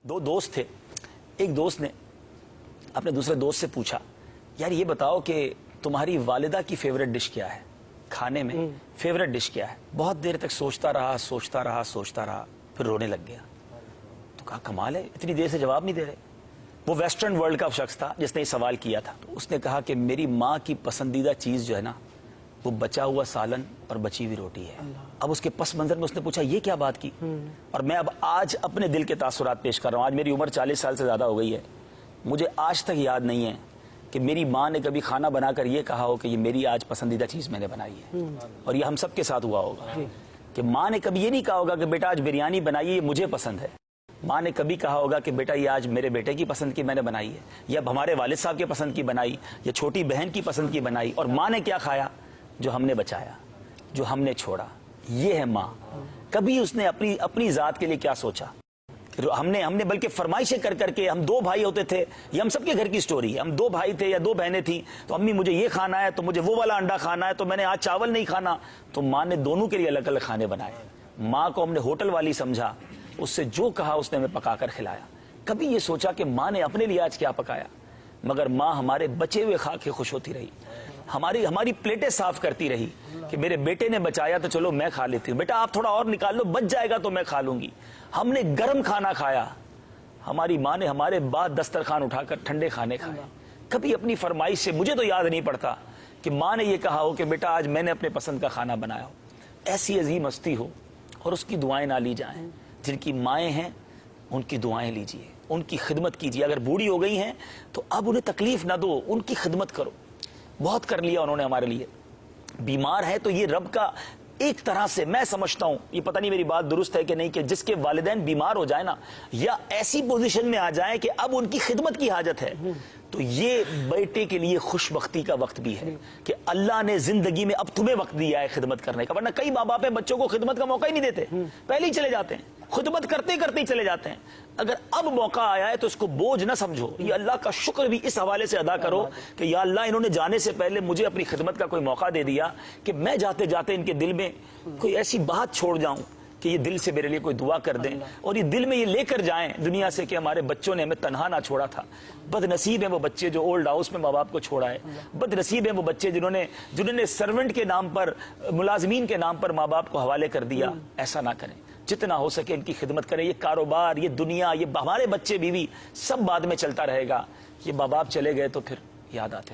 दो दोस्त थे। एक दोस्त ने अपने दूसरे दोस्त से पूछा, यार ये बताओ कि तुम्हारी वालिदा की फेवरेट डिश क्या है, खाने में फेवरेट डिश क्या है। बहुत देर तक सोचता रहा, फिर रोने लग गया। तो कहा कमाल है, इतनी देर से जवाब नहीं दे रहे। वो वेस्टर्न वर्ल्ड का शख्स था जिसने ये सवाल किया था। तो उसने कहा कि मेरी माँ की पसंदीदा चीज जो है ना, वो बचा हुआ सालन और बची हुई रोटी है। अब उसके पस मंजर में उसने पूछा ये क्या बात की। और मैं अब आज अपने दिल के तासुरात पेश कर रहा हूँ। आज मेरी उम्र 40 साल से ज्यादा हो गई है। मुझे आज तक याद नहीं है कि मेरी माँ ने कभी खाना बनाकर ये कहा हो कि ये मेरी आज पसंदीदा चीज मैंने बनाई है। और ये हम सबके साथ हुआ होगा कि माँ ने कभी ये नहीं कहा होगा कि बेटा आज बिरयानी बनाई है, ये मुझे पसंद है। माँ ने कभी कहा होगा कि बेटा ये आज मेरे बेटे की पसंद की मैंने बनाई है, या हमारे वालिद साहब के पसंद की बनाई, या छोटी बहन की पसंद की बनाई। और माँ ने क्या खाया? जो हमने बचाया, जो हमने छोड़ा। ये है माँ। कभी उसने अपनी जात के लिए क्या सोचा? हमने बल्कि फरमाइशें कर करके, हम दो भाई होते थे, ये हम सबके घर की स्टोरी है। हम दो भाई थे या दो बहनें थी, तो अम्मी मुझे ये खाना है, तो मुझे वो वाला अंडा खाना है, तो मैंने आज चावल नहीं खाना। तो माँ ने दोनों के लिए अलग अलग खाने बनाए। माँ को हमने होटल वाली समझा, उससे जो कहा उसने हमें पकाकर खिलाया। कभी ये सोचा कि माँ ने अपने लिए आज क्या पकाया? मगर माँ हमारे बचे हुए खा के खुश होती रही, हमारी प्लेटें साफ करती रही कि मेरे बेटे ने बचाया तो चलो मैं खा लेती हूँ, बेटा आप थोड़ा और निकाल लो, बच जाएगा तो मैं खा लूंगी। हमने गर्म खाना खाया, हमारी माँ ने हमारे बाद दस्तरखान उठाकर ठंडे खाने खाए। कभी अपनी फरमाइश से, मुझे तो याद नहीं पड़ता कि माँ ने यह कहा हो कि बेटा आज मैंने अपने पसंद का खाना बनाया हो। ऐसी अजीम हस्ती हो और उसकी दुआएं ना ली जाएं। जिनकी माएँ हैं उनकी दुआएं लीजिए, उनकी खिदमत कीजिए। अगर बूढ़ी हो गई हैं तो अब उन्हें तकलीफ ना दो, उनकी खिदमत करो। बहुत कर लिया उन्होंने हमारे लिए। बीमार है तो ये रब का एक तरह से, मैं समझता हूं, ये पता नहीं मेरी बात दुरुस्त है कि नहीं, कि जिसके वालिदैन बीमार हो जाए ना, या ऐसी पोजीशन में आ जाए कि अब उनकी खिदमत की हाजत है, तो ये बेटे के लिए खुशबख्ती का वक्त भी है कि अल्लाह ने जिंदगी में अब तुम्हें वक्त दिया है खिदमत करने का। वरना कई माँ बाप बच्चों को खिदमत का मौका ही नहीं देते, पहले ही चले जाते हैं, खुदमत करते करते ही चले जाते हैं। अगर अब मौका आया है तो इसको बोझ ना समझो, ये अल्लाह का शुक्र भी इस हवाले से अदा करो कि या अल्लाह इन्होंने जाने से पहले मुझे अपनी खिदमत का कोई मौका दे दिया कि मैं जाते जाते इनके दिल में कोई ऐसी बात छोड़ जाऊं कि ये दिल से मेरे लिए कोई दुआ कर दें, और ये दिल में ये लेकर जाएं दुनिया से कि हमारे बच्चों ने हमें तन्हा ना छोड़ा था। बदनसीब है वो बच्चे जो ओल्ड हाउस में माँ बाप को छोड़ा है। बदनसीब है वो बच्चे जिन्होंने सर्वेंट के नाम पर, मुलाजमीन के नाम पर माँ बाप को हवाले कर दिया। ऐसा ना करें, जितना हो सके इनकी खिदमत करें। ये कारोबार, ये दुनिया, ये हमारे बच्चे बीवी सब बाद में चलता रहेगा। ये माँ बाप चले गए तो फिर याद आते